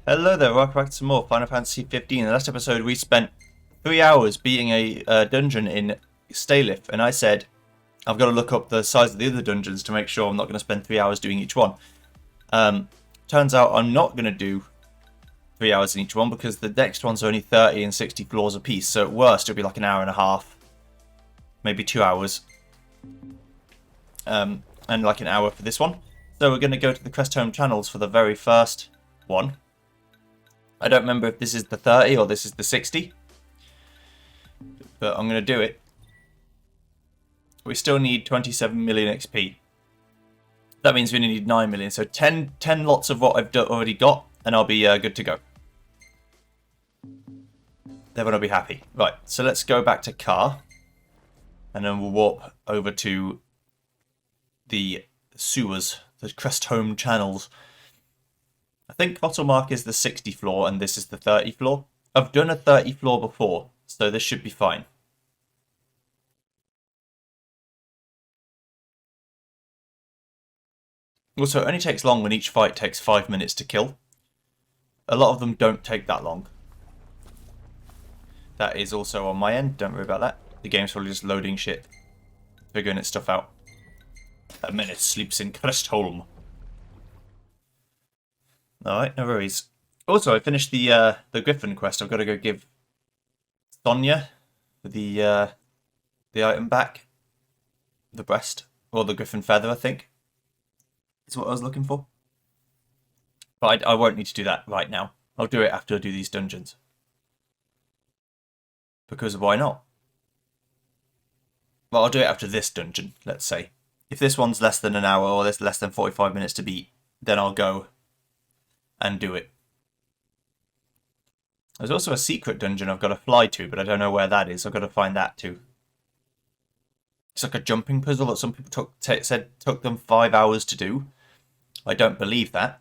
Hello there, welcome back to some more Final Fantasy 15. In the last episode we spent 3 hours beating a dungeon in Staylif, and I said I've got to look up the size of the other dungeons to make sure I'm not going to spend 3 hours doing each one. Turns out I'm not going to do 3 hours in each one because the next one's only 30 and 60 floors a piece, so at worst it'll be like an hour and a half, maybe 2 hours, and like an hour for this one. So we're going to go to the Crest Home channels for the very first one. I don't remember if this is the 30 or this is the 60, but I'm going to do it. We still need 27 million XP. That means we only need 9 million, so 10 lots of what I've already got, and I'll be good to go. Everyone will be happy. Right, so let's go back to car, and then we'll warp over to the sewers, the Crest Home channels. I think Bottlemark is the 60 floor and this is the 30 floor. I've done a 30 floor before, so this should be fine. Also, it only takes long when each fight takes 5 minutes to kill. A lot of them don't take that long. That is also on my end, don't worry about that. The game's probably just loading shit, figuring its stuff out. A minute sleeps in Crestholm. Alright, no worries. Also, I finished the Griffin quest. I've got to go give Sonia the item back. The breast. Or the Griffin feather, I think. Is what I was looking for. But I won't need to do that right now. I'll do it after I do these dungeons. Because why not? Well, I'll do it after this dungeon, let's say. If this one's less than an hour or there's less than 45 minutes to beat, then I'll go and do it. There's also a secret dungeon I've got to fly to, but I don't know where that is. I've got to find that too. It's like a jumping puzzle that some people said took them 5 hours to do. I don't believe that,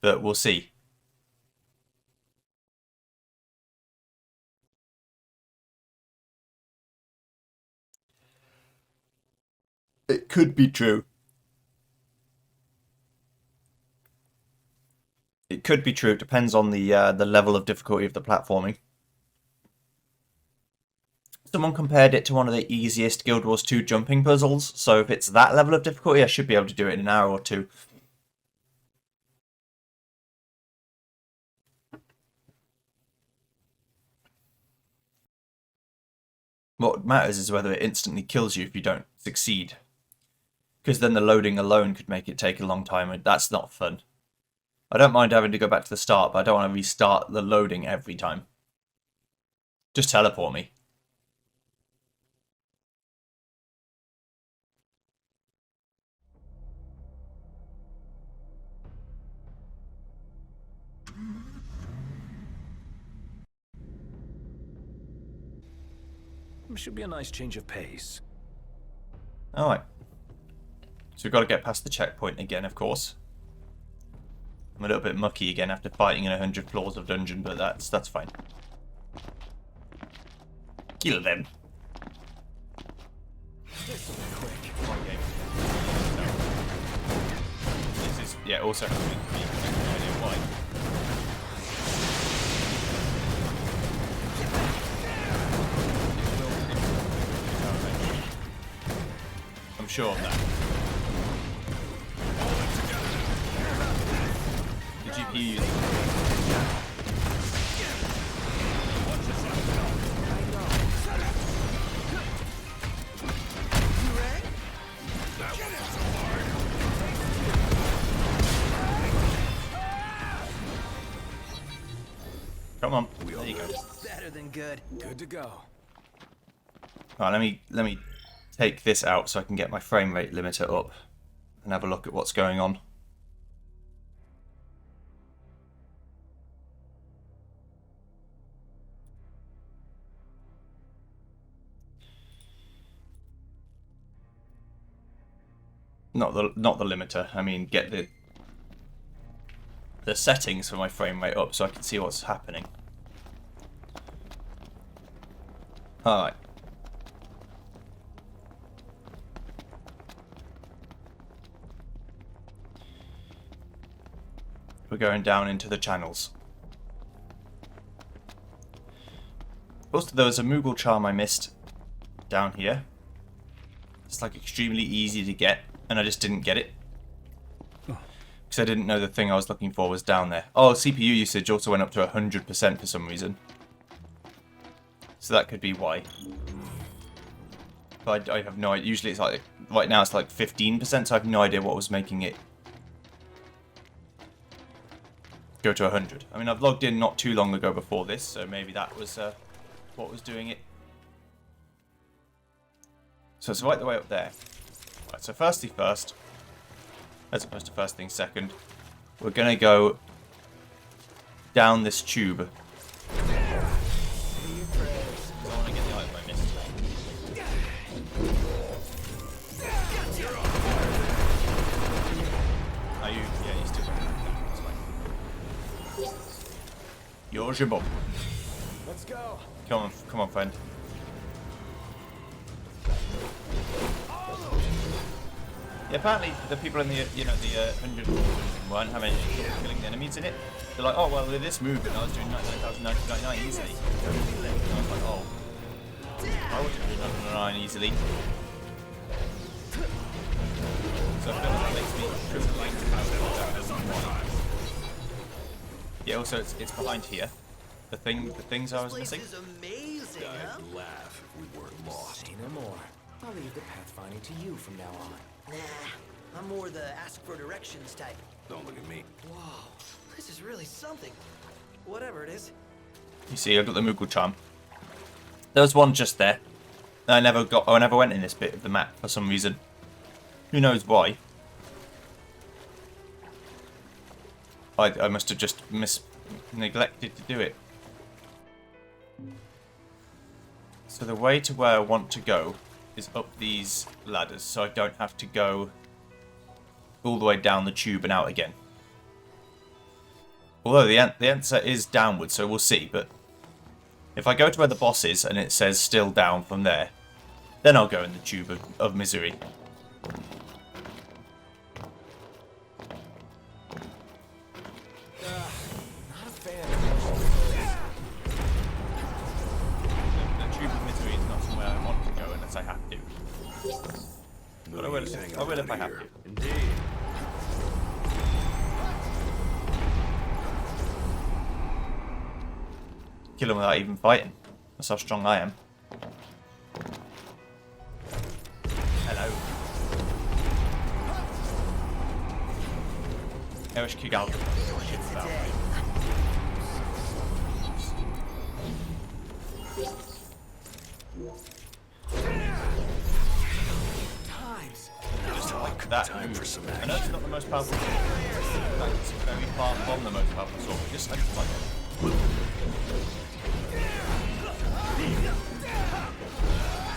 but we'll see. It could be true. It could be true. It depends on the level of difficulty of the platforming. Someone compared it to one of the easiest Guild Wars 2 jumping puzzles, so if it's that level of difficulty, I should be able to do it in an hour or two. What matters is whether it instantly kills you if you don't succeed. Because then the loading alone could make it take a long time, and that's not fun. I don't mind having to go back to the start, but I don't want to restart the loading every time. Just teleport me. Should be a nice change of pace. Alright. So we've got to get past the checkpoint again, of course. I'm a little bit mucky again after fighting in 100 floors of dungeon, but that's fine. Kill them. This is, yeah, also happening to me. No idea why. I'm sure of that. The GPU uses Come on. There you go. Better than good. Good to go. Right, let me take this out so I can get my frame rate limiter up and have a look at what's going on. Not the limiter. I mean, get the settings for my frame rate up so I can see what's happening. Alright. we're going down into the channels. Also, there was a Moogle charm I missed down here. It's like extremely easy to get, and I just didn't get it. Because I didn't know the thing I was looking for was down there. Oh, CPU usage also went up to 100% for some reason. So that could be why. But I have no idea. Usually it's like, right now it's like 15%, so I have no idea what was making it go to 100. I mean, I've logged in not too long ago before this, so maybe that was what was doing it. So it's right the way up there. Right, so firstly first, as opposed to first thing second, we're going to go down this tube. I want to get the item I missed. Are you? Yeah, you still got it. That's fine. Yours your bum. Let's go. Come on, friend. Yeah, apparently the people in the 100 weren't having any trouble killing the enemies in it. They're like, oh well, with this move, and I was doing 99,999 easily. And I was like, oh, I wasn't doing 999 easily. So I feel like that makes me triple length power. Yeah, also it's behind here. The things I was missing. This place is amazing, huh? I'd laugh if we weren't lost. Say no more. I'll leave the pathfinding to you from now on. Nah, I'm more the ask for directions type. Don't look at me. Whoa, this is really something. Whatever it is. You see, I got the Moogle charm. There was one just there. I never went in this bit of the map for some reason. Who knows why? I must have just neglected to do it. So the way to where I want to go is up these ladders, so I don't have to go all the way down the tube and out again. Although the answer is downward, so we'll see. But if I go to where the boss is and it says still down from there, then I'll go in the tube of misery. Not a fan. The tube of misery is not somewhere I want to go unless I have to. But I will if I have to. Indeed. Kill him without even fighting. That's how strong I am. Hello. Erish Kigal. Times. Just like that. Time for some I know it's not the most powerful sword. Like, it's very far from the most powerful sword. But just like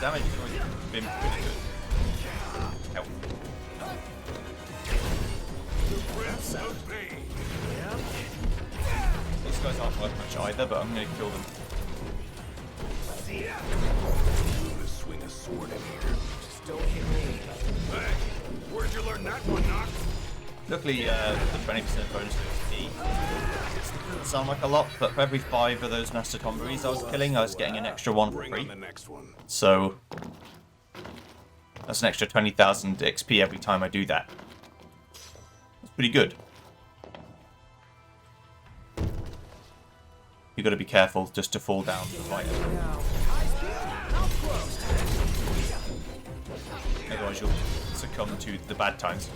damage has always been pretty good. Help. These guys aren't worth much either, but I'm going to kill them. Swing a sword in here. Just don't hit me. Hey, where'd you learn that one, Knock? Luckily, the 20% bonus to XP doesn't sound like a lot, but for every 5 of those Master Tomberies I was killing, I was getting an extra one for Bring free. on the next one. So that's an extra 20,000 XP every time I do that. That's pretty good. You got to be careful just to fall down to the right. Otherwise you'll succumb to the bad times.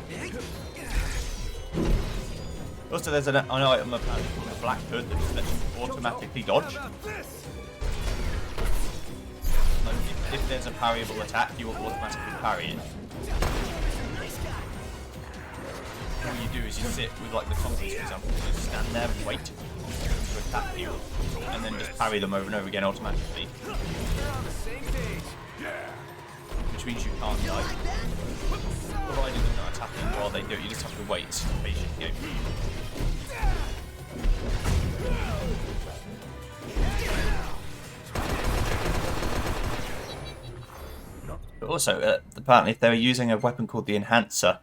Also, there's an item apparently called the Black Hood that just lets you automatically dodge. Like if there's a parryable attack, you will automatically parry it. All you do is you sit with like the zombies, for example, you just stand there and wait to attack you, and then just parry them over and over again automatically. Which means you can't die. Provided they're not attacking while they do it, you just have to wait. It's a patient game. But also, apparently, if they were using a weapon called the Enhancer,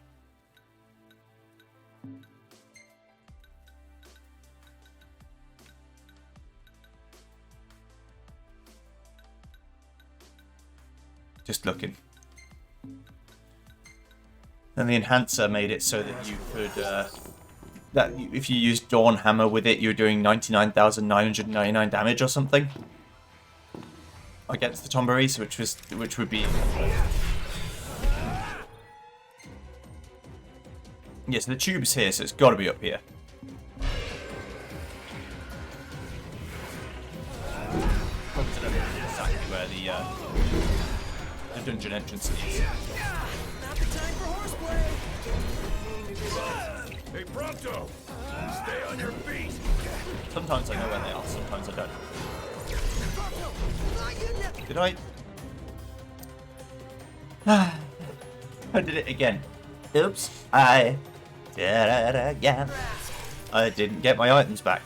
Just looking. And the enhancer made it so that you could, if you used Dawn Hammer with it, you're doing 99,999 damage or something against the Tomberries, which would be. Yes, the tube's here, so it's got to be up here. Probably don't know exactly where the dungeon entrance is. Not the time for horseplay. Hey, Pronto! Stay on your feet! Sometimes I know where they are, sometimes I don't. Ah, you never. Did I? I did it again. Oops, I did it again. I didn't get my items back.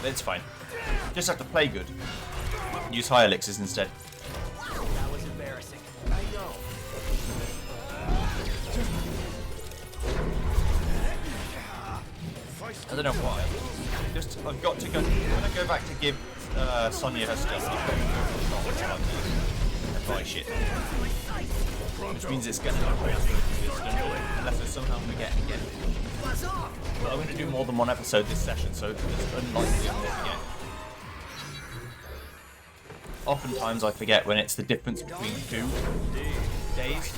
It's fine. Just have to play good. Use high elixirs instead. That was embarrassing. I know. I don't know why. Just I've got to go. When I go back to give Sonya her stuff, I've got to go and buy shit. Which means it's gonna unless I somehow forget again. Buzz off. But I'm going to do more than one episode this session, so it's unlikely I'm going to forget. Oftentimes I forget when it's the difference between 2 days.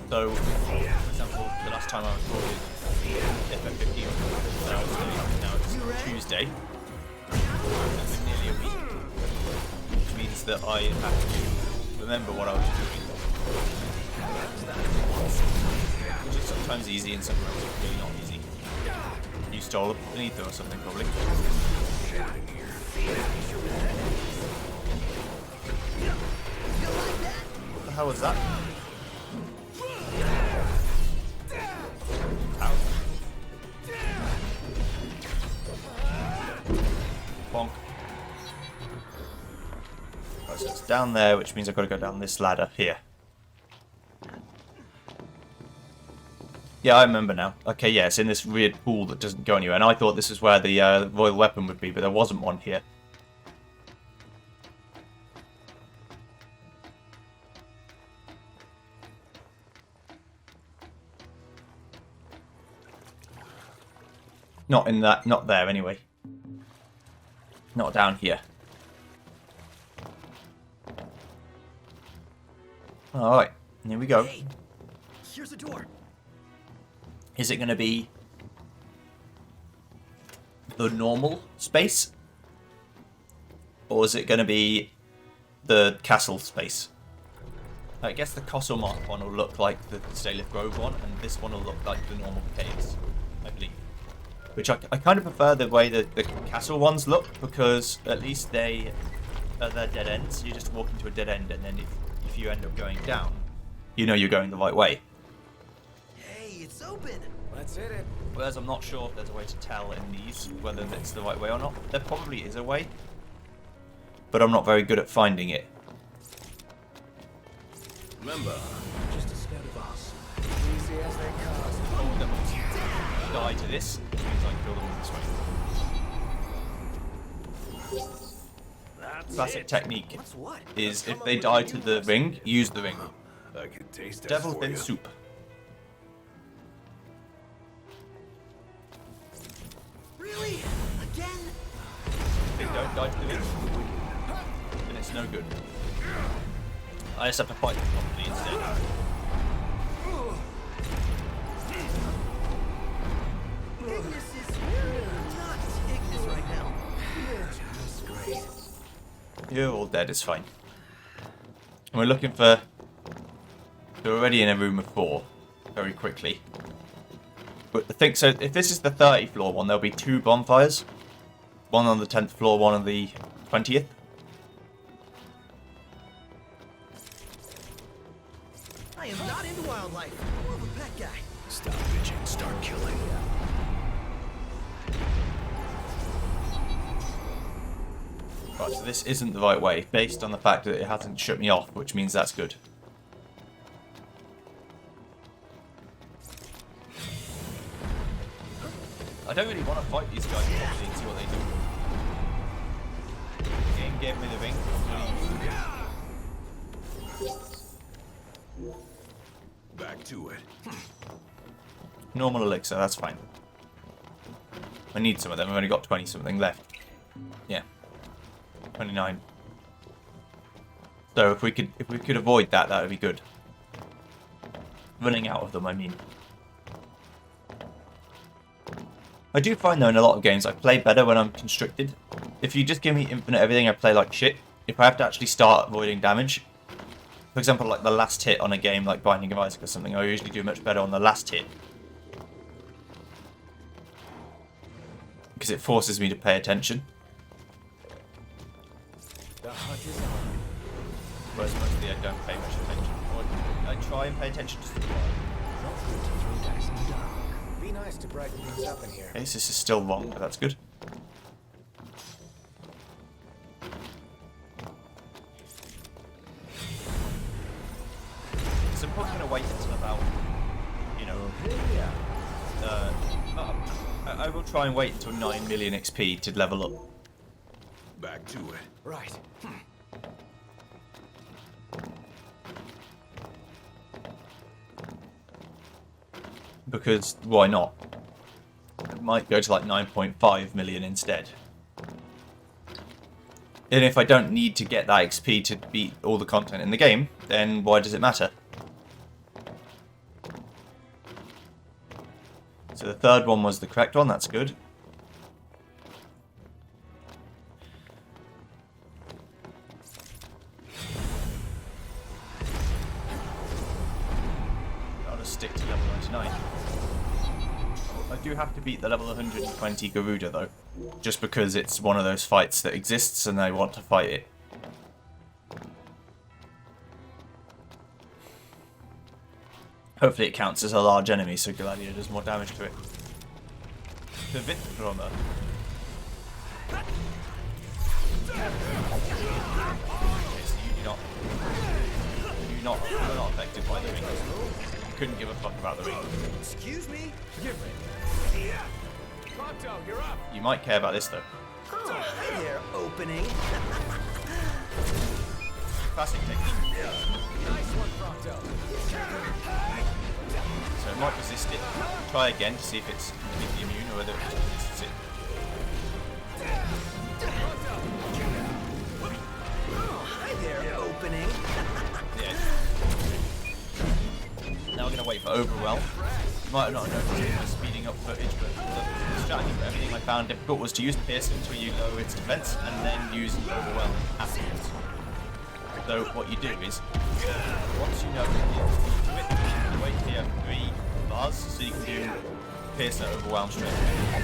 So, for example, the last time I recorded FF15 was Thursday, now it's Tuesday. That's been nearly a week. Which means that I have to remember what I was doing. Which is sometimes easy and sometimes really not easy. You stole an ether or something, probably. What the hell was that? Ow. Bonk. Right, so it's down there, which means I've got to go down this ladder here. Yeah, I remember now. Okay, yeah, it's in this weird pool that doesn't go anywhere. And I thought this is where the royal weapon would be, but there wasn't one here. Not in that, not there anyway. Not down here. Alright, here we go. Hey, here's a door. Is it going to be the normal space? Or is it going to be the castle space? I guess the Castlemark one will look like the Staelith Grove one, and this one will look like the normal caves, I believe. Which I kind of prefer the way that the castle ones look, because at least they're dead ends. You just walk into a dead end, and then if you end up going down, you know you're going the right way. Hey, it's open. Let's hit it. Whereas I'm not sure if there's a way to tell in these whether it's the right way or not. There probably is a way, but I'm not very good at finding it. Remember, Just a scout of us. Easy as they come. Die to this, which means I can kill them this way. that's Classic it. technique What's what? is if they die to the ring, use the ring. I can taste that Devil for thin you. soup. Really? Again? If they don't die to the ring, then it's no good. I just have to fight them properly instead. Ignis is not Ignis right now. That's great. You're all dead, it's fine. And we're looking for... We're already in a room of 4, very quickly. But the thing, so if this is the 30th floor one, there'll be 2 bonfires. One on the 10th floor, one on the 20th. I am not into wildlife. More of a pet guy. Stop bitching, start killing. Right, so this isn't the right way, based on the fact that it hasn't shut me off, which means that's good. I don't really want to fight these guys properly and see what they do. Game you gave me the ring. Back to it. Normal elixir, that's fine. I need some of them. I've only got 20 something left. Yeah. 29. So if we could avoid that, that would be good. Running out of them, I mean. I do find though in a lot of games I play better when I'm constricted. If you just give me infinite everything, I play like shit. If I have to actually start avoiding damage, for example, like the last hit on a game like Binding of Isaac or something, I usually do much better on the last hit. Because it forces me to pay attention. The hunt is on. Whereas mostly I don't pay much attention. Or I try and pay attention to the plot. Be nice to brighten things up in here. Okay, so this is still wrong, but that's good. So I'm probably going to wait until about, you know, I will try and wait until 9 million XP to level up. Back to it. Right. Because why not? It might go to like 9.5 million instead. And if I don't need to get that XP to beat all the content in the game, then why does it matter? So the third one was the correct one, that's good. I'll just stick to level 99. I do have to beat the level 120 Garuda though, just because it's one of those fights that exists and I want to fight it. Hopefully it counts as a large enemy so Gladio does more damage to it. The Vittroma. Okay, so you're not affected by the ring. You couldn't give a fuck about the ring. Excuse me? Get ready. Pronto, you're up. You might care about this though. Oh, hi there, opening. Classic technique. Nice one, Pronto. So it might resist it. Try again to see if it's completely immune or whether it resists it. Oh, hi there, opening. Yeah. Now we're going to wait for Overwhelm. You might not notice it was speeding up footage, but the strategy for everything I found difficult was to use Pierce until you lower its defense and then use Overwhelm afterwards. So what you do is, once you know that you do it, you wait here 3 bars so you can do Pierce and Overwhelm straight away.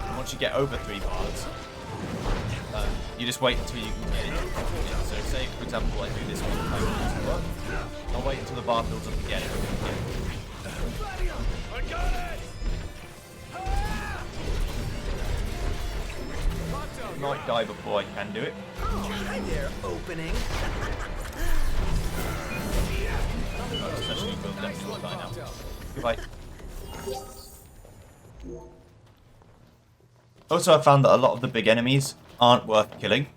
And once you get over 3 bars, you just wait until you can get it. So say, for example, I do this one time it doesn't work. I'll wait until the bar builds up again. I got it! I might die before I can do it. Oh, hi there, opening. Essentially, we'll definitely die now. Goodbye. Also, I found that a lot of the big enemies aren't worth killing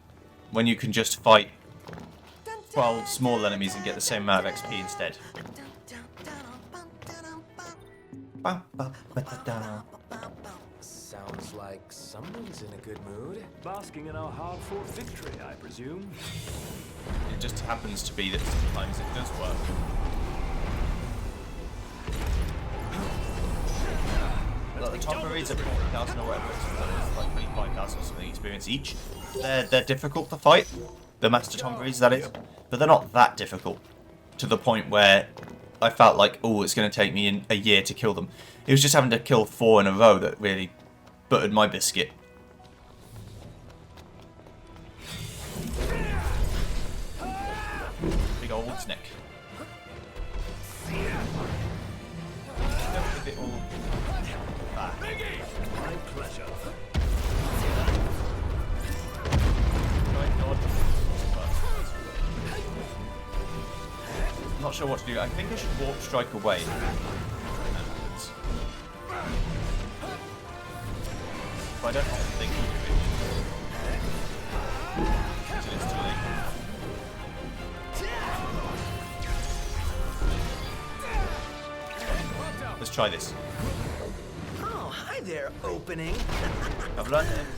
when you can just fight 12 small enemies and get the same amount of XP instead. Sounds like someone's in a good mood. Basking in our hard-fought victory, I presume. It just happens to be that sometimes it does work. Like the top reads are 40,000 or whatever, it's like 25,000 or something experience each. They're difficult to fight, the Master Tomberries that is, but they're not that difficult to the point where I felt like, oh, it's going to take me a year to kill them. It was just having to kill 4 in a row that really buttered my biscuit. Big old neck. Don't give it all back. My pleasure. I'm not sure what to do. I think I should warp strike away. But I don't think we do it. until it's too late. Let's try this. Oh, hi there, opening. I've learned that it's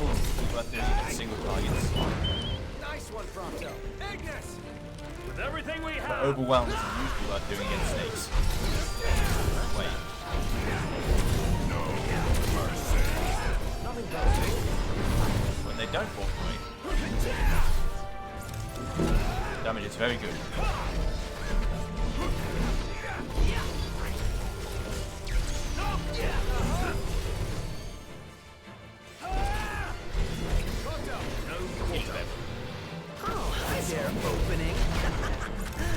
worth doing against single targets. Nice one, Prompto. Ignis! With everything we But have! overwhelmed is usually worth doing against snakes. Wait. When they don't fall for me, damage is very good. Oh, hi there, opening.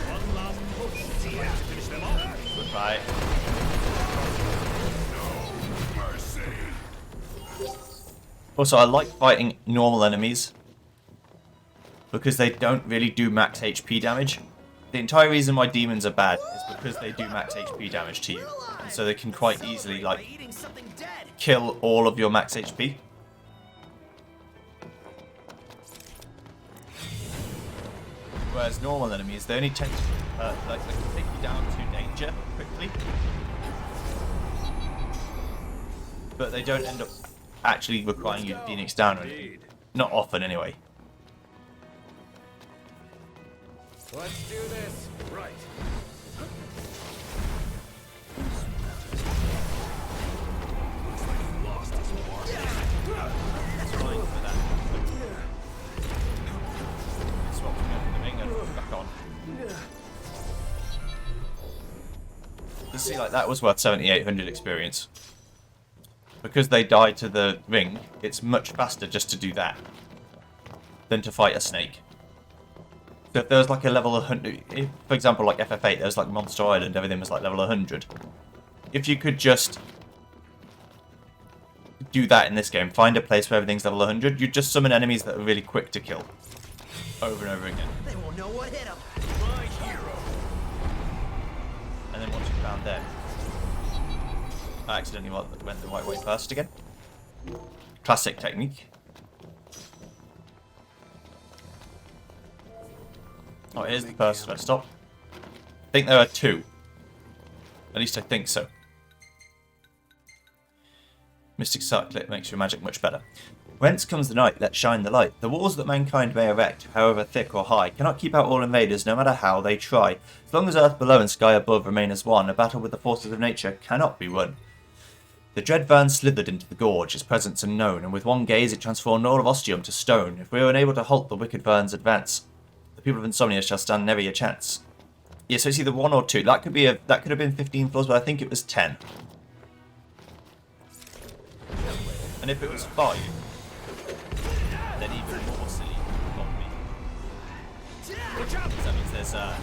One last push. To finish them off. Goodbye. Also, I like fighting normal enemies because they don't really do max HP damage. The entire reason why demons are bad is because they do max HP damage to you, and so they can quite easily By like eating something dead. kill all of your max HP. Whereas normal enemies, they only tend to like they can take you down to danger quickly, but they don't end up actually requiring you to Phoenix down or anything. Not often, anyway. Let's do this. Right. It's fine for that. Swap from the ring and back on. You see, like that was worth 7,800 experience. Because they die to the ring, it's much faster just to do that than to fight a snake. So if there was like a level 100, if, for example, like FF8, there was like Monster Island, everything was like level 100. If you could just do that in this game, find a place where everything's level 100, you'd just summon enemies that are really quick to kill. Over and over again. They won't know what hit them. My hero. And then once you found them, I accidentally went the right way first again. Classic technique. Oh, here's the first first stop. I think there are two. At least I think so. Mystic Circlet makes your magic much better. Whence comes the night, let shine the light. The walls that mankind may erect, however thick or high, cannot keep out all invaders, no matter how they try. As long as earth below and sky above remain as one, a battle with the forces of nature cannot be won. The dread Vern slithered into the gorge, its presence unknown, and with one gaze it transformed all of Ostium to stone. If we are unable to halt the wicked Vern's advance, the people of Insomnia shall stand never a chance. Yeah, so it's either 1 or 2. That could have been 15 floors, but I think it was 10. And if it was 5, then even more silly, probably. Because that means there's 5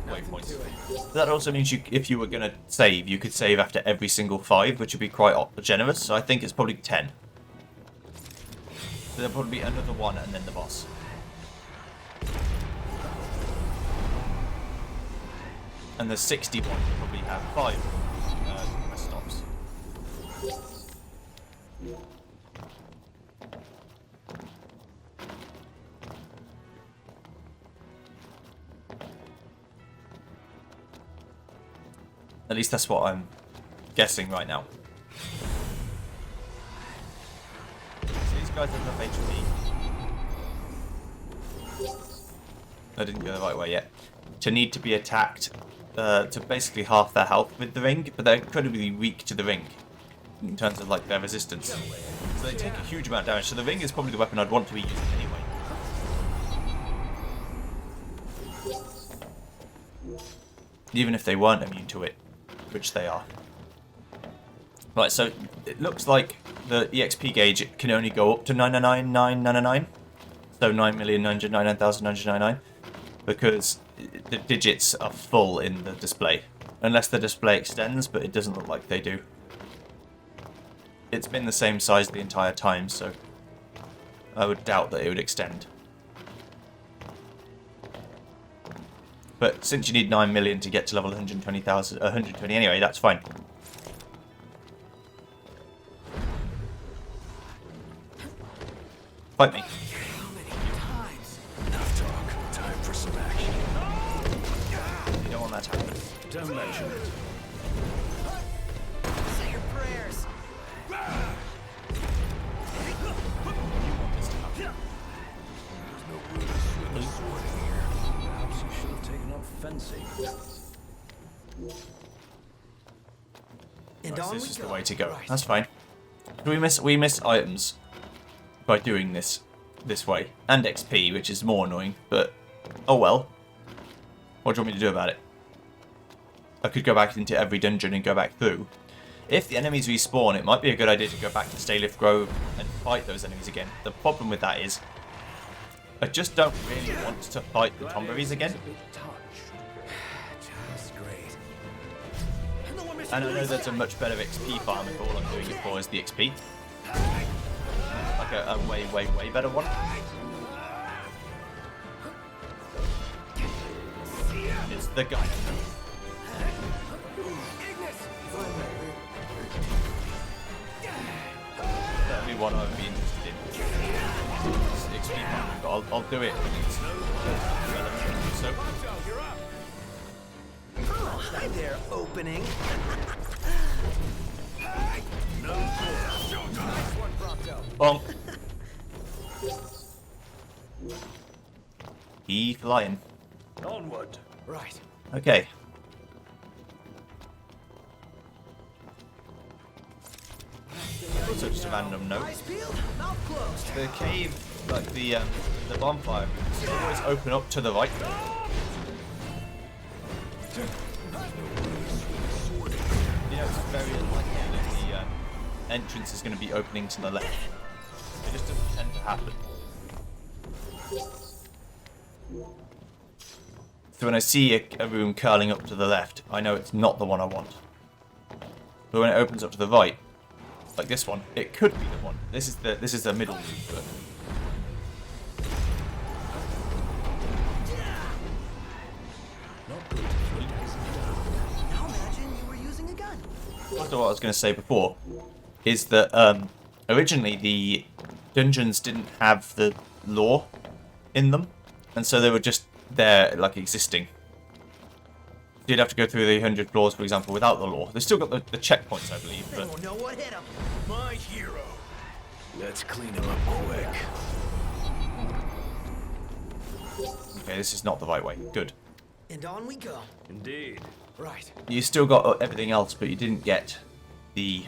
waypoints. That also means if you were going to save, you could save after every single 5, which would be quite generous. So I think it's probably 10. So there'll probably be another 1 and then the boss. And the 61 will probably have 5 quest stops. At least that's what I'm guessing right now. So these guys have enough HP. I didn't go the right way yet. To need to be attacked to basically half their health with the ring, but they're incredibly weak to the ring in terms of like their resistance. So they take a huge amount of damage. So the ring is probably the weapon I'd want to be using anyway. Even if they weren't immune to it, which they are. Right, so it looks like the EXP gauge can only go up to 999,999. So 9,999,999. Because the digits are full in the display. Unless the display extends, but it doesn't look like they do. It's been the same size the entire time, so I would doubt that it would extend. But since you need 9 million to get to level 120 anyway, that's fine. Fight me. that happen. Don't mention it. Say your prayers. There's no room to swing a sword in here. Perhaps you should have taken up fencing. And Right, on this we is go. the way to go. Right. That's fine. We miss items by doing this way, and XP, which is more annoying. But oh well. What do you want me to do about it? I could go back into every dungeon and go back through. If the enemies respawn, it might be a good idea to go back to Staylith Grove and fight those enemies again. The problem with that is, I just don't really want to fight the Tomberries again. Just great. And I know there's a much better XP farm if all I'm doing it for is the XP. Like a way better one. It's the guy. That'd be one I would be interested in. It's the XP farm, but I'll do it when it's relevant. So. Oh, hi there, opening. Bonk. Heath Lion. Onward. Right. Okay. Also, just a random note. Eyes peeled, mouth closed. The cave, like the bonfire, is always open up to the right. You know, it's very unlikely that the entrance is going to be opening to the left. It just doesn't tend to happen. So when I see a room curling up to the left, I know it's not the one I want. But when it opens up to the right, like this one, it could be the one. This is the middle room, but Now imagine you were using a gun. after what I was going to say before, is that originally the dungeons didn't have the lore in them, and so they were just there, like, existing. You'd have to go through the 100 floors, for example, without the lore. They still got the checkpoints, I believe, They but won't know what hit him. My hero. Let's clean him up quick. okay, this is not the right way. Good. And on we go. Indeed. Right. You still got everything else, but you didn't get the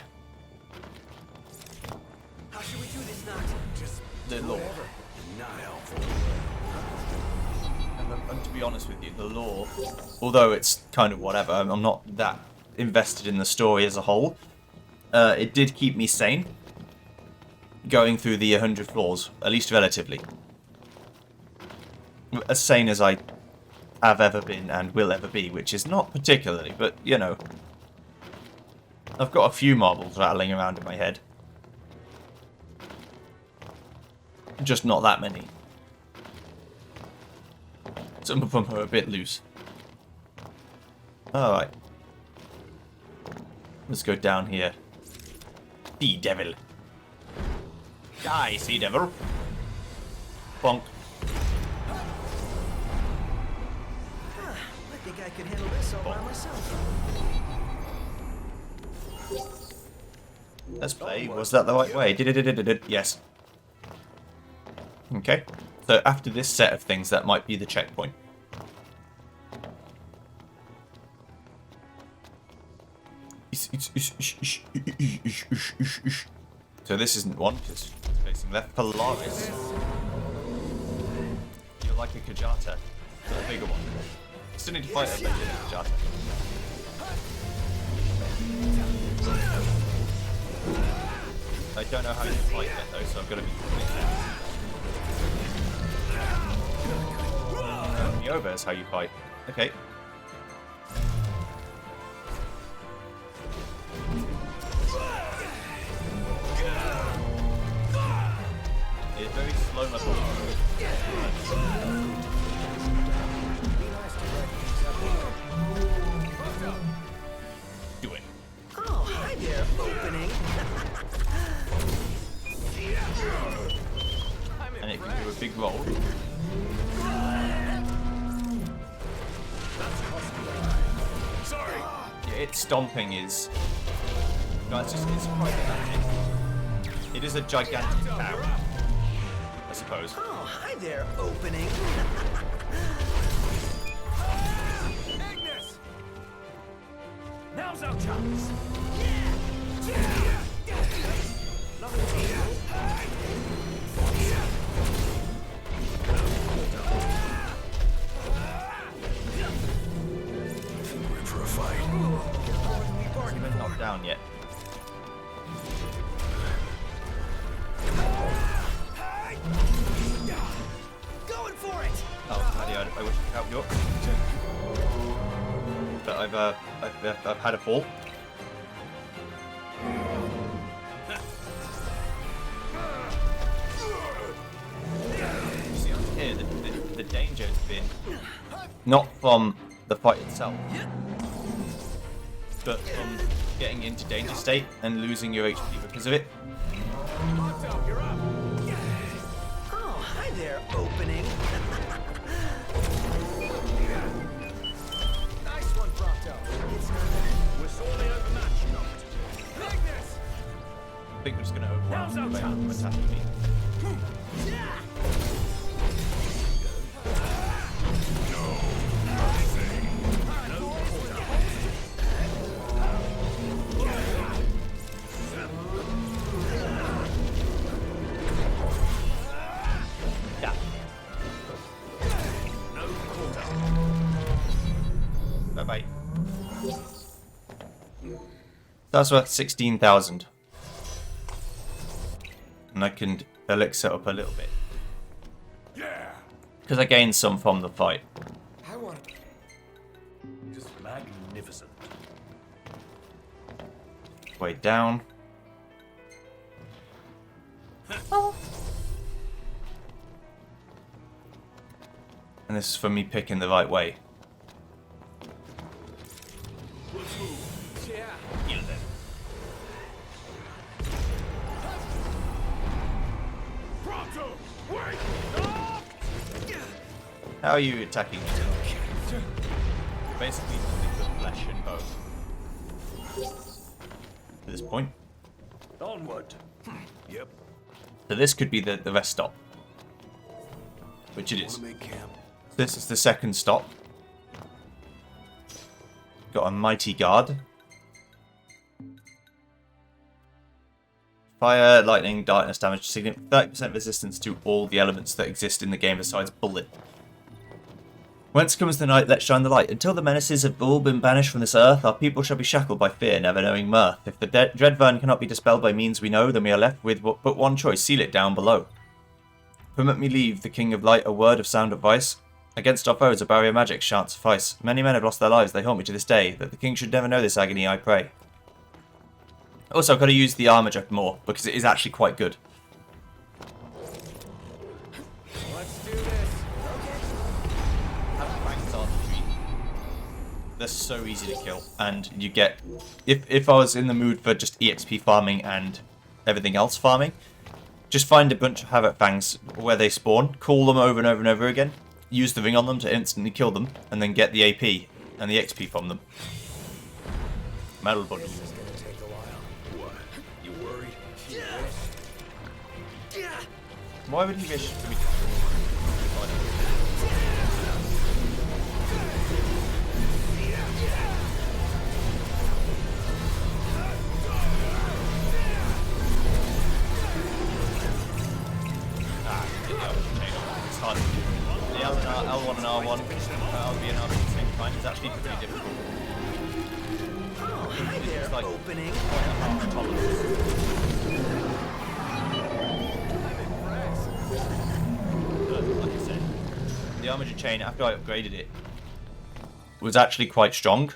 How should we do this, Noct? Just lore. not helpful. And to be honest with you, the lore, although it's kind of whatever, I'm not that invested in the story as a whole. It did keep me sane going through the 100 floors, at least relatively. As sane as I have ever been and will ever be, which is not particularly, but, you know. I've got a few marbles rattling around in my head. Just not that many. Some of them are a bit loose. Alright. Let's go down here. Sea Devil. Die, Sea Devil. Bonk. I think I can handle this all by myself. Let's play. Was that the right way? Did. Yes. Okay. So after this set of things, that might be the checkpoint. So this isn't one, because it's facing left. Polaris. You're like a Kajata, but a bigger one. Still need to fight a bigger Kajata. I don't know how you fight it though, so I'm gonna be me over is how you fight. Okay. It's very slow level. Do it. Oh, hi there, opening. And it can do a big roll. its stomping is... No, it's quite dynamic. It is a gigantic cow, I suppose. Oh, hi there, opening. Ignis! Now's our chance. We're in for a fight. Hasn't been knocked down yet. Going for it. Oh, bloody, I wish I could help you up. But I've had a fall. Here, the danger has been not from the fight itself, but from getting into danger state and losing your HP because of it. Otto, you're up. Oh, hi there, opening. Nice one, Prompto. It's not. We're sorely overmatched, Noct. Ignis! I think we're just going to Now's our overwhelm chance. attack me. Yeah. No quarter. Bye bye. That's worth 16,000. And I can elixir up a little bit. Yeah. Because I gained some from the fight. I want. Just magnificent. Way down. And this is for me picking the right way. Let's move. Yeah. Heal them. Prompto! Wait! Stop! How are you attacking me? Basically nothing but flesh and bone. At this point. Onward. Yep. So this could be the rest stop. Which it Want is. to make camp? This is the second stop. Got a mighty guard. Fire, lightning, darkness damage, 30% resistance to all the elements that exist in the game besides bullet. Whence comes the night, let's shine the light. Until the menaces have all been banished from this earth, our people shall be shackled by fear, never knowing mirth. If the dread burn cannot be dispelled by means we know, then we are left with but one choice, seal it down below. Permit me leave, the King of Light, a word of sound advice. Against our foes, a barrier magic shan't suffice. Many men have lost their lives, they haunt me to this day. That the King should never know this agony, I pray. Also, I've got to use the armor jack more, because it is actually quite good. Let's do this. They're so easy to kill, and you get... If I was in the mood for just EXP farming and everything else farming, just find a bunch of Havoc Fangs where they spawn, call them over and over and over again, use the ring on them to instantly kill them, and then get the AP and the XP from them. Metal bundle. This is gonna take a while. What? You worried? Why would he wish for me to... It's hard to do. The L1 and R1, LB and RB at the same time is actually pretty difficult. Oh, hi there, It's like opening. 1.5 tolerance. Good, like I said. The armature chain, after I upgraded it, was actually quite strong.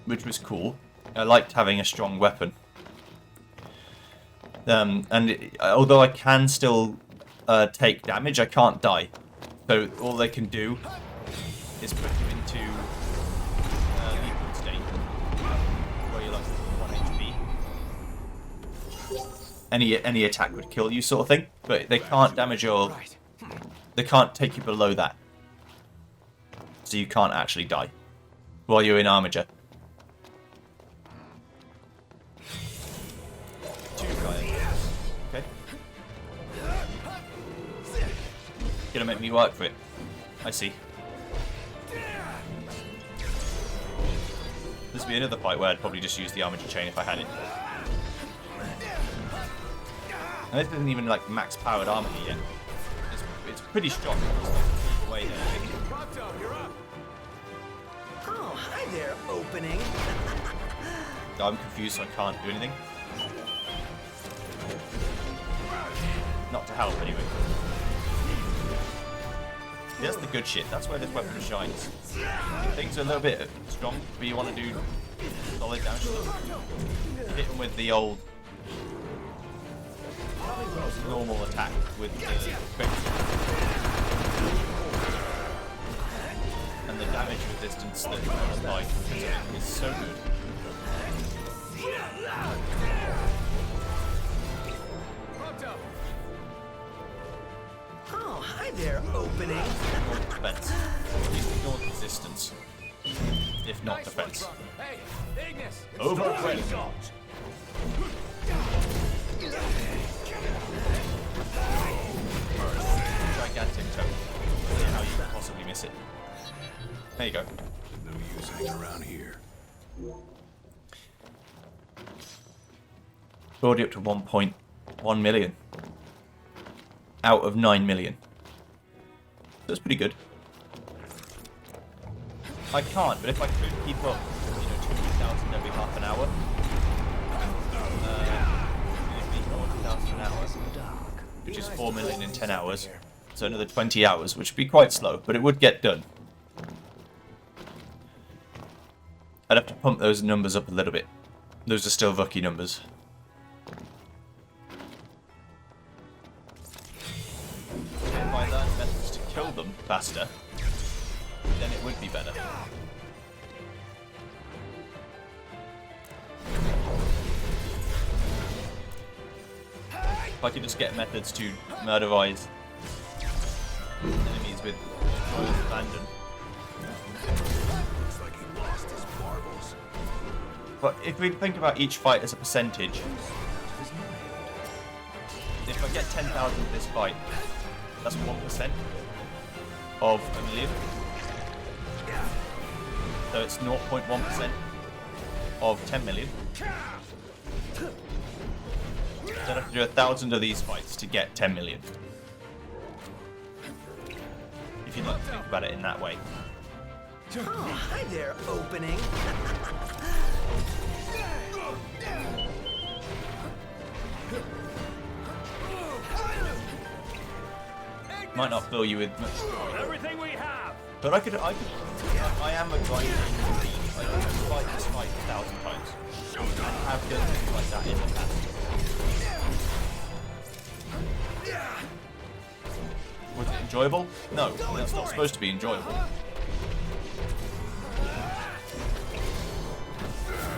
Which was cool. I liked having a strong weapon. Although I can still take damage, I can't die. So all they can do is put you into lethal state, where you're like 1 HP. any attack would kill you, sort of thing. But they can't damage your. They can't take you below that, so you can't actually die while you're in armature. Okay. Gonna make me work for it. I see. This would be another fight where I'd probably just use the armature chain if I had it. And this isn't even like max powered armor here yet. It's pretty strong. Way there. Oh, hi there, opening. I'm confused, so I can't do anything. Not to help, anyway. That's the good shit. That's where this weapon shines. Things are a little bit strong, but you want to do solid damage. Hit them with the old normal attack with the quick. And the damage resistance that it's like is so good. Oh, hi there, opening. Normal defense. At least ignore resistance. If not defense. Hey, Ignis! Overwhelmed. Gigantic toe. I don't know how you could possibly miss it. There you go. No use hanging around here. Already up to 1.1 million. Out of 9 million. That's pretty good. I can't, but if I could keep up, 200,000 every half an hour. 100,000 an hour, which is 4 million in 10 hours. So another 20 hours, which would be quite slow, but it would get done. I'd have to pump those numbers up a little bit. Those are still Vucky numbers. If I learned methods to kill them faster, then it would be better. If I could just get methods to murderize enemies with abandon. Looks like he lost his marbles. But if we think about each fight as a percentage, if I get 10,000 this fight, that's 1% of a million. So it's 0.1% of 10 million. So I'd have to do 1,000 of these fights to get 10 million. If you'd like to think about it in that way. Oh, hi there, opening. Might not fill you with much, Everything we have. but I am a grinder. I can fight this fight 1,000 times. And have done things like that in the past. Was it enjoyable? No, it's not supposed to be enjoyable.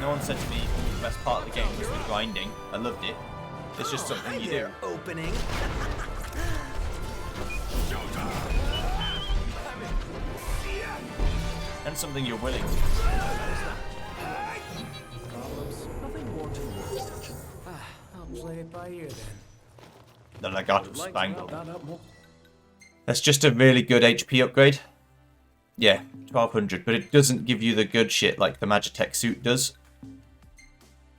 No one said to me the best part of the game was the grinding. I loved it. It's just something you do. There, opening. And something you're willing to. Nothing more to it. I'll play it by ear then. The Legato Like to Spangle. round that up more. That's just a really good HP upgrade. Yeah, 1200, but it doesn't give you the good shit like the Magitech suit does,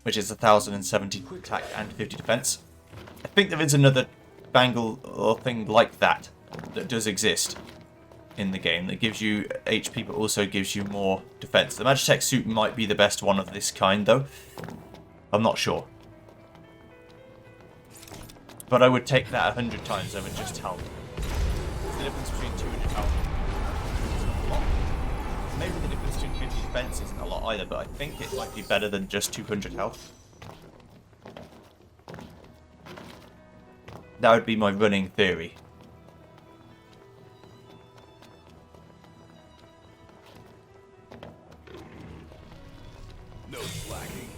which is 1070 attack and 50 defense. I think there is another bangle or thing like that that does exist in the game that gives you HP but also gives you more defense. The Magitech suit might be the best one of this kind though. I'm not sure. But I would take that 100 times over just health. The difference between 200 health isn't a lot. Maybe the difference between 50 defense isn't a lot either, but I think it might be better than just 200 health. That would be my running theory. No slacking.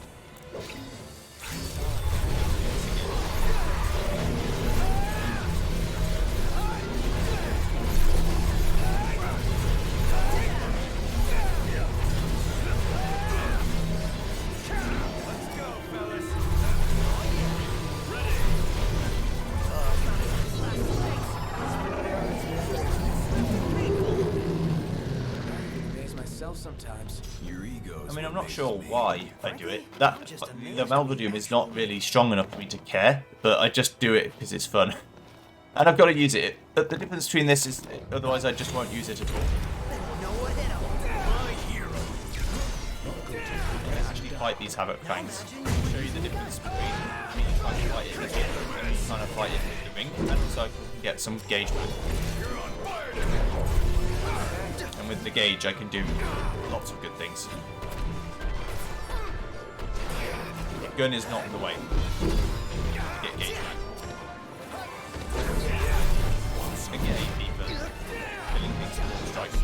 Well, sometimes your ego. I mean, I'm not sure why I do it. That the Malvadoom is not really strong enough for me to care, but I just do it because it's fun. And I've got to use it. But the difference between this is, otherwise I just won't use it at all. I'm going to actually fight these Havoc Fangs. Show you the difference between me trying to fight it in the game and me trying to fight it in the ring, and also I can get some engagement. And with the gauge, I can do lots of good things. The gun is not in the way. Get gauge back. I get AP for killing things with strikes.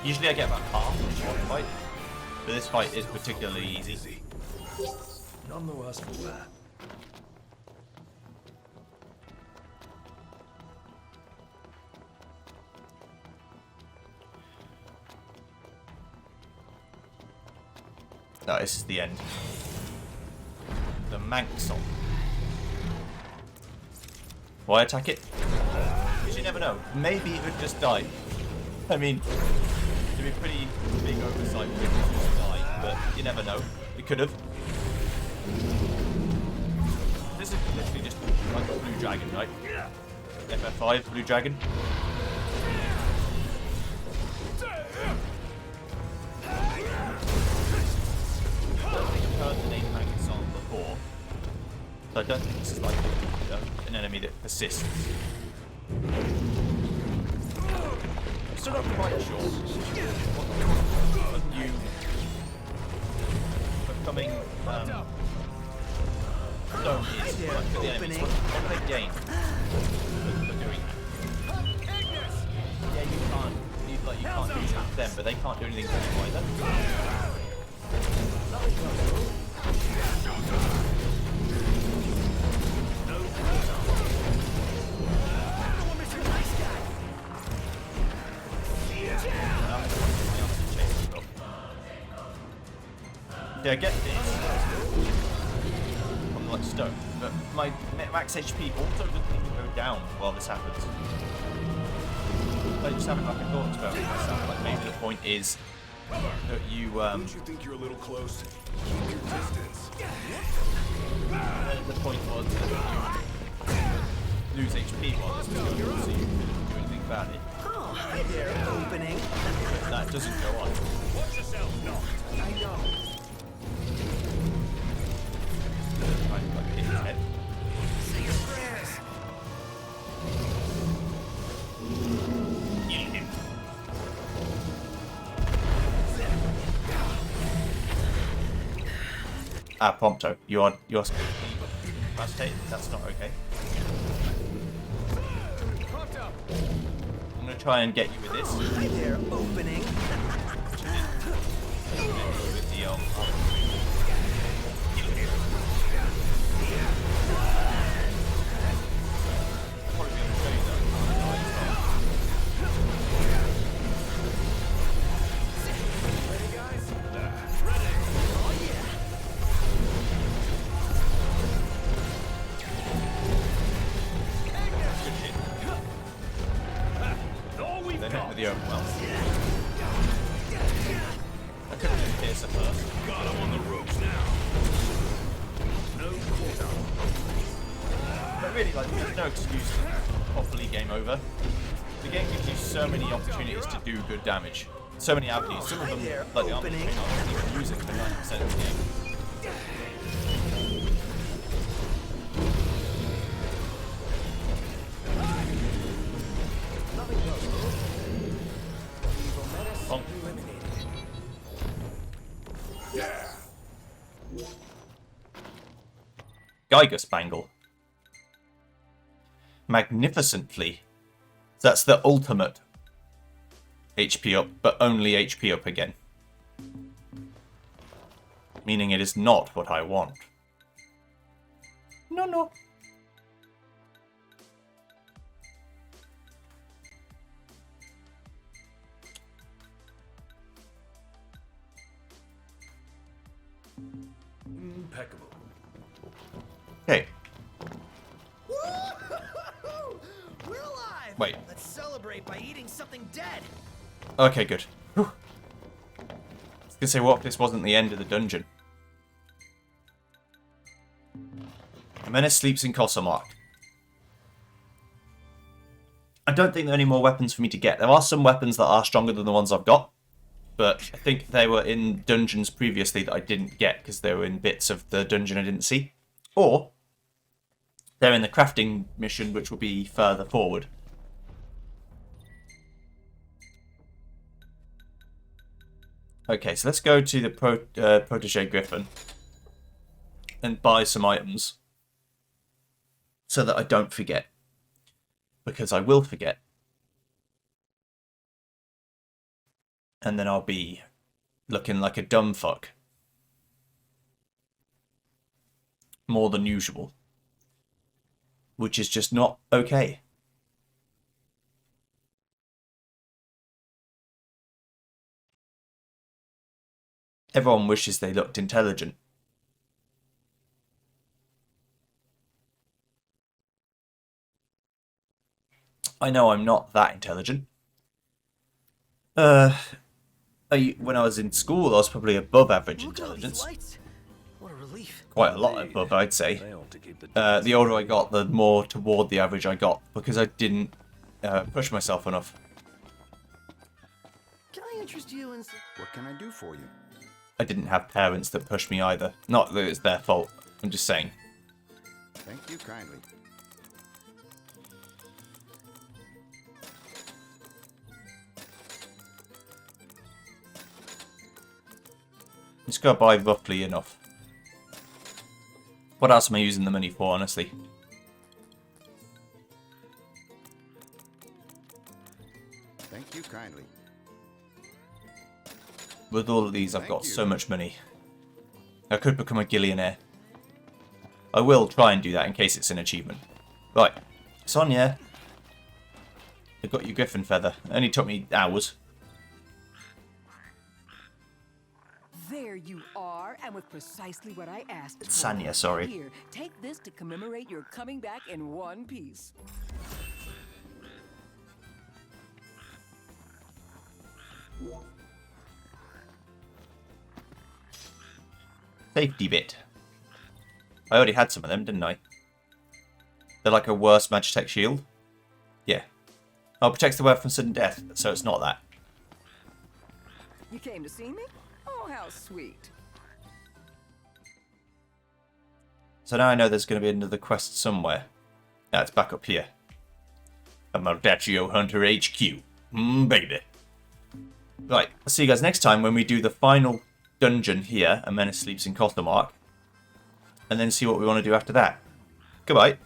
Usually I get about half in one fight, but this fight is particularly easy. Nonetheless, for that. No, this is the end. The Manxol. Why attack it? Because you never know. Maybe it would just die. I mean, it'd be a pretty big oversight for it to just die, but you never know. It could have. This is literally just like a blue dragon, right? FF5, blue dragon. I've heard the name Manxol before, so I don't think this is like an enemy that persists. I'm still not quite sure what you becoming stone is like for the enemies. What do they gain for doing that? Yeah, you can't do anything to them, but they can't do anything to you either. Yeah, I get this on like stone, but my max HP also doesn't even go down while this happens. I just having like a thought experiment myself. Like maybe the point is that you Don't you think you're a little close? Keep your distance. the point was that you lose HP while this is going on, so you couldn't do anything about it. Oh, hi there, opening. But that doesn't go on. Watch yourself, no. I know. Kind of like hit his head. Say your prayers. Kill him. Prompto, you're incapacitated. That's not okay. I'm gonna try and get you with this. Hi there, opening. With the probably be able to show you that I can't die as well. Ready, guys? Good shit. All we've They hit got. with the overwhelm. I could have just pierced it first. Got him on the ropes now. No cooldown. But really, like, there's no excuse to properly game over. The game gives you so many opportunities to do good damage. So many avenues. Some of them, like the armor train, I wasn't even using for 90% of the game. Bonk. Geiger Spangle. Magnificently. That's the ultimate HP up, but only HP up again. Meaning it is not what I want. No, no. Impeccable. Okay. We're alive! Wait. Let's celebrate by eating something dead! Okay, good. Whew. I was gonna say, what if this wasn't the end of the dungeon? Menace sleeps in Cossamark. I don't think there are any more weapons for me to get. There are some weapons that are stronger than the ones I've got, but I think they were in dungeons previously that I didn't get because they were in bits of the dungeon I didn't see. Or they're in the crafting mission, which will be further forward. Okay, so let's go to the Protégé Griffin and buy some items so that I don't forget. Because I will forget. And then I'll be looking like a dumb fuck. More than usual. Which is just not okay. Everyone wishes they looked intelligent. I know I'm not that intelligent. When I was in school, I was probably above average Look at all these intelligence. lights. What a relief. Quite a lot above, I'd say. Failed to keep the The older I got, the more toward the average I got, because I didn't push myself enough. Can I interest you in What can I do for you? I didn't have parents that pushed me either. Not that it's their fault. I'm just saying. Thank you kindly. Just gotta buy roughly enough. What else am I using the money for, honestly? Thank you kindly. With all of these, I've got so much money. I could become a gillionaire. I will try and do that in case it's an achievement. Right. Sonia. I got you Griffin Feather. It only took me hours. There you are, and with precisely what I asked for. Sanya, sorry. Here, take this to commemorate your coming back in one piece. Safety bit. I already had some of them, didn't I? They're like a worse Magitech shield. Yeah. Oh, protects the wearer from sudden death, so it's not that. You came to see me? Oh, how sweet. So now I know there's going to be another quest somewhere. It's back up here. A Maldaccio Hunter HQ. Baby. Right, I'll see you guys next time when we do the final dungeon here, A Menace Sleeps in Cossamark. And then see what we want to do after that. Goodbye.